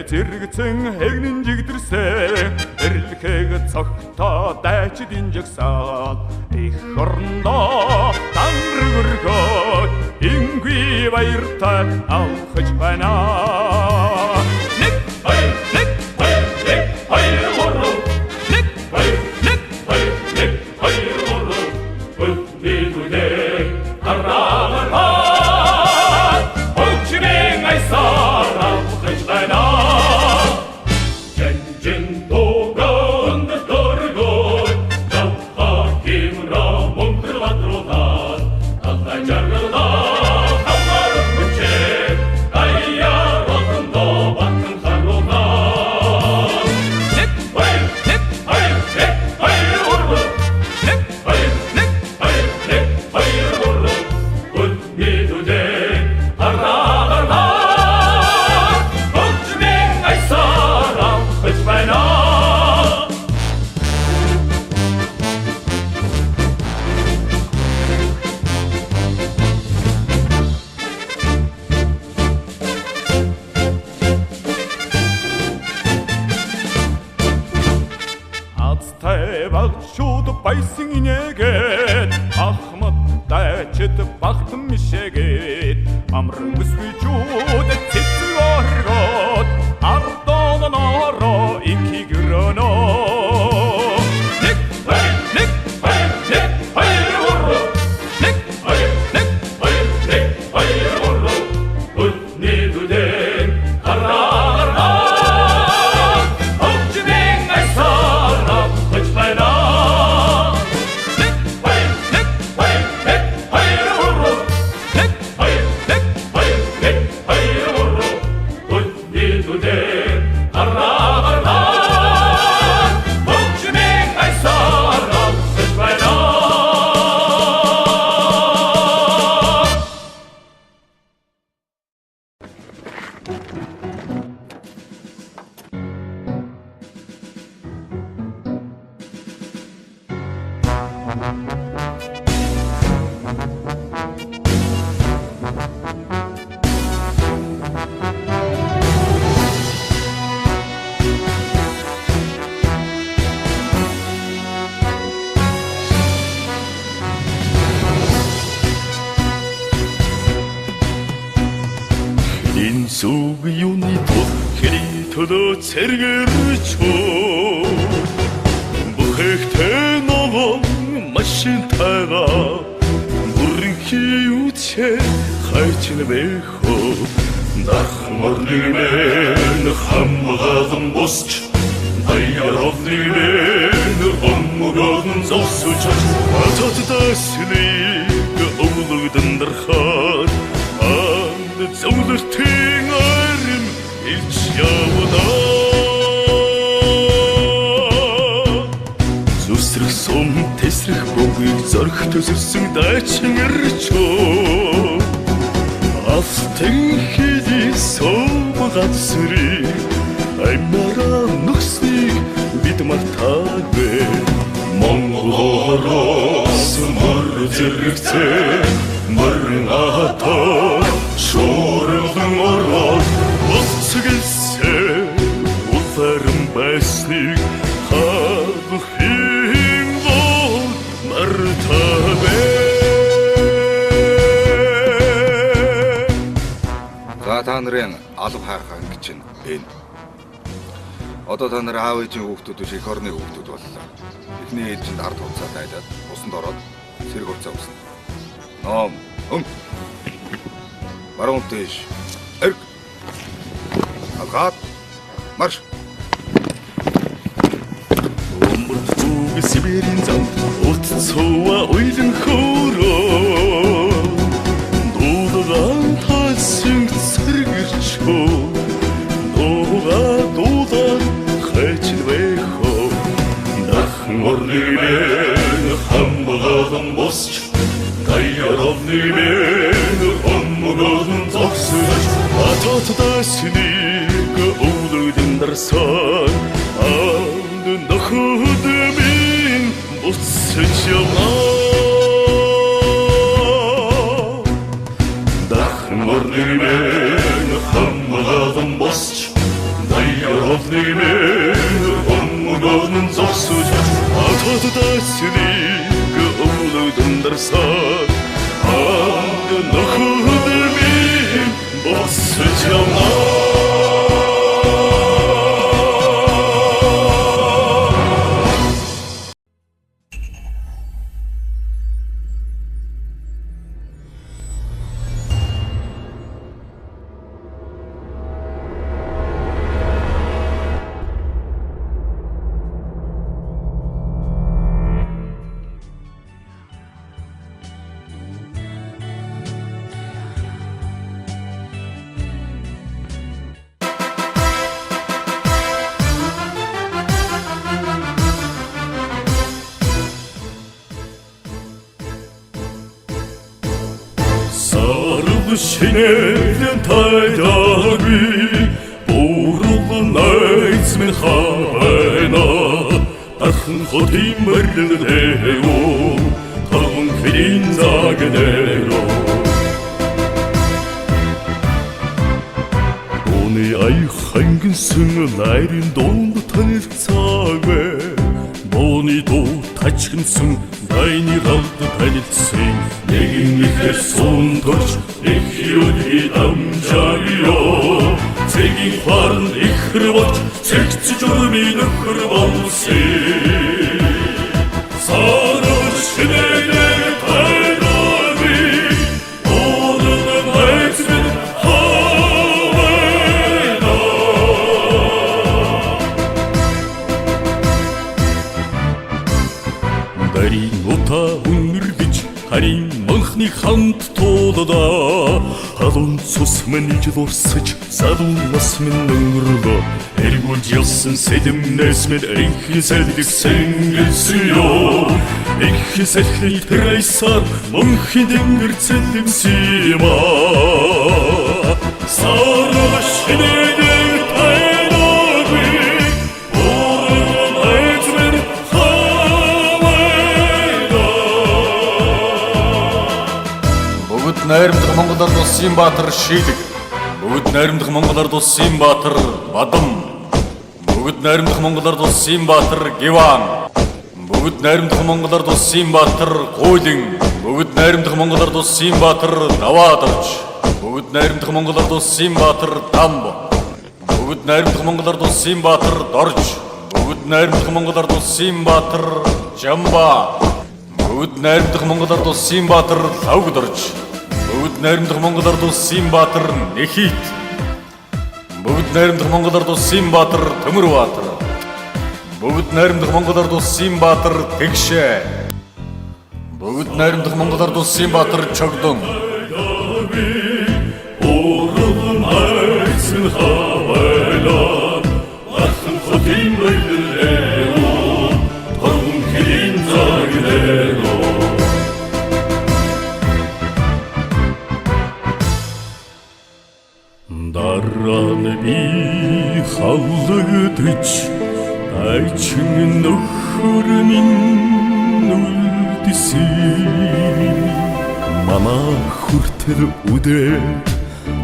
Зэрэгцэн хэгнэн жигдэрсэн эрлэхэг цогтоо дайчид инжигсаад их орондоо данрэг өргөөд ингүй баяртай авахж байна. Нэг баяр гурав нэг баяр гурав бүдүүнээ хараагаад хөгжмийн айсаар авахж байна. Байсын инээгээд ахмад дайчид багтан мишээгээд амран бүсвичүүд цэцэг оргоод ардон нороо икигрөнөө нэг баяр гурав нэг баяр гурав бүдүүнээ хараагаад хөгжмийн айсаар авахж байна. Инсуг юуны тохри төлөө цэргэрчөө бүхэхтэй нөгөө машинтайгаа бүрхий үчээ хайчин бэхөө нахмарнигнэн хамгаалan босч баяровнигнэн омгоон зовсуч ататдаслиг өвлөгдөн дэрхад зөвлөлтийн арим илч явна зүсрэх сум тэсрэх богыг зорх төсөрсөн дайчин ирчөө автын хэди сум гадсрыг аймараа нүхснийг бид мартаагүй Монголоос мөр зэрэгцээ мөрн атаа шуурган ороод уцгэлсээ уларан байсныг хавхийн гол мартаагүй. За та нарын алба хайрхан гэж байна. Одоо та нар аав ээжийн хүүхдүүд биш их орны хүүхдүүд боллоо. Эхний ээжинд ард хугацаа дайдаад усанд ороод сэрэг хугацаа үүснэ. Ном баруун тийш эрг агат марш өмөртөг Сибирийн замд утцууа уйлан хөөрөө дуудаан тас өвсөн цэргэрчөө дууга дуулан хайчвэхо дахин орлимэн хамгаалan босч даяровнымэн оммогон зогсож ататдасник өвлөдөн дарсан анд нөхөдмин буцаж яваа Морнымэн хамгаалan босч даяровнымэн оммогон зогсож ататдасник өвлөдөн дарсан анд нөхөдмин буцаж яваа Шинэлэн тайдагви Бурулан найз минь хавайна Дархан хотын мөрлөдөө Таван хэрийн загнэро Оны аяг хангинсэн найрын дуунд танилцаагүй Бооны дуу тачгнсан дайны галд танилцсан Нэгэн ихэр сундорч их юуны амжааё Цэгийн харн ихэр болж цэгцэж өрмийн нөхөр болсон Сарар шинэлэг тайдагви Оолын найз минь хавайна Дарийн ута үнэргэж харин манхны хамт туулаа халуун цус минь ижлурсаж залуу нас минь өнгөрлөө эргүүлж явсан сэлэмнээс минь энхэн сэлгсэн гэлсэё энхэн сэлхний тэрайсаар мөнхийн дэнгэр цэлэмсийма сараа шинэлэг тайдагви Бурулан найз минь найрамдах монголоор туссан баатар шийдэг бүгд найрамдах монголоор туссан баатар бадам бүгд найрамдах монголоор туссан баатар гиван бүгд найрамдах монголоор туссан баатар гуйлин бүгд найрамдах монголоор туссан баатар даваадарч бүгд найрамдах монголоор туссан баатар дамб бүгд найрамдах монголоор туссан баатар дорж бүгд найрамдах монголоор туссан баатар жамба бүгд найрамдах монголоор туссан баатар лавгдорж бүгд найрамдах монголоор туссан баатар нэхит бүгд найрамдах монголоор туссан баатар төмөрбаатар бүгд найрамдах монголоор туссан баатар тэгшээ бүгд найрамдах монголоор туссан баатар чогдон Бурулан найз минь хавайна Дархан хотын мөрлөдөө Таван хэрийн загнэро Дараан би халагдаж Дайчин нөхөр минь үлдэсэн Манай хүртэл үдээ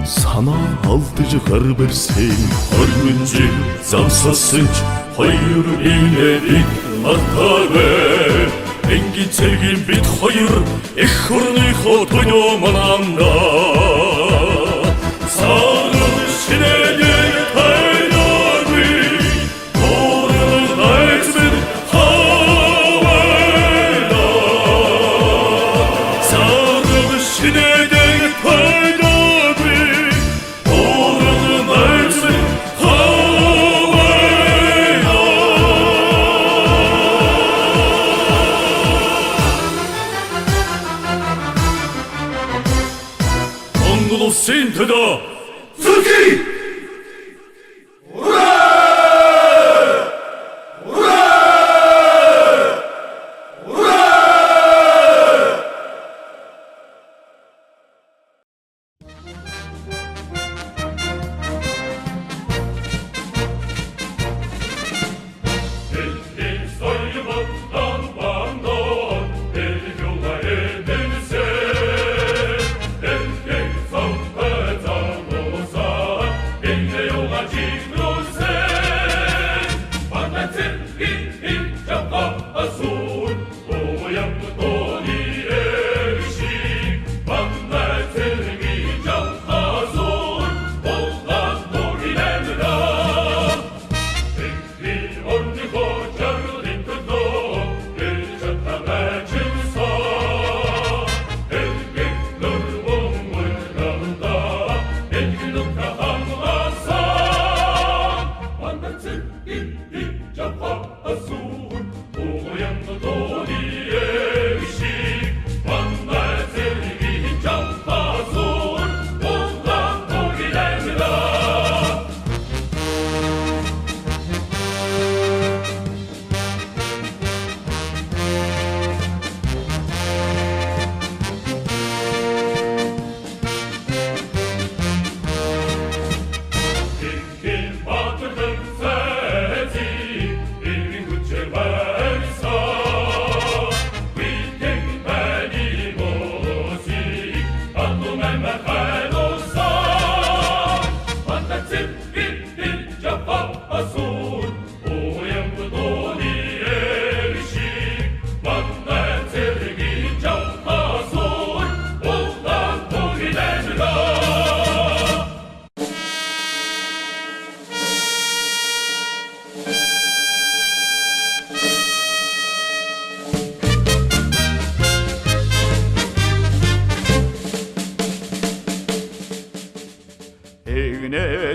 санаа алдаж гар барьсан Орон жил завсасаж хоёр инэдэг мартаагүй Энгийн цэргийн бид хоёр их орныхоо тонё мананда Сарар шинэлэг тайдагви Бурулан найз минь хавайна Сарар шинэлэг тайдагви Бурулан найз минь хавайна сюда! Суки!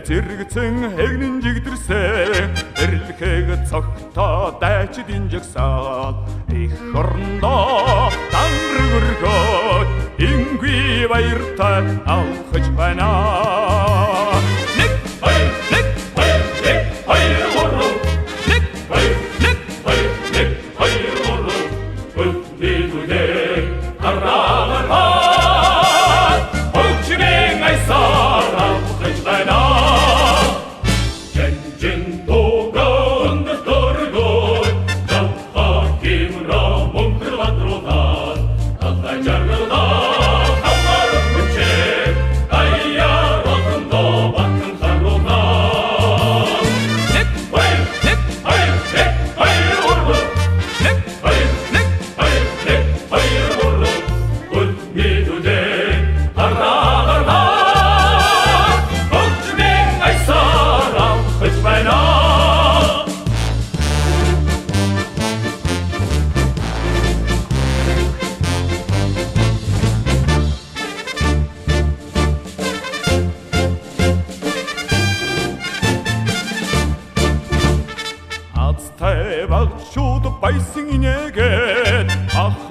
Зэрэгцэн хэгнэн жигдэрсэн эрлэхэг цогтоо дайчид инжигсаад их орондоо данрэг өргөөд ингүй баяртай алхаж байна. Нэг хоёр гурав нэг хоёр гурав өдний араагаар хөгжмийн айсаар алхаж байна. Байсан инээгээд ах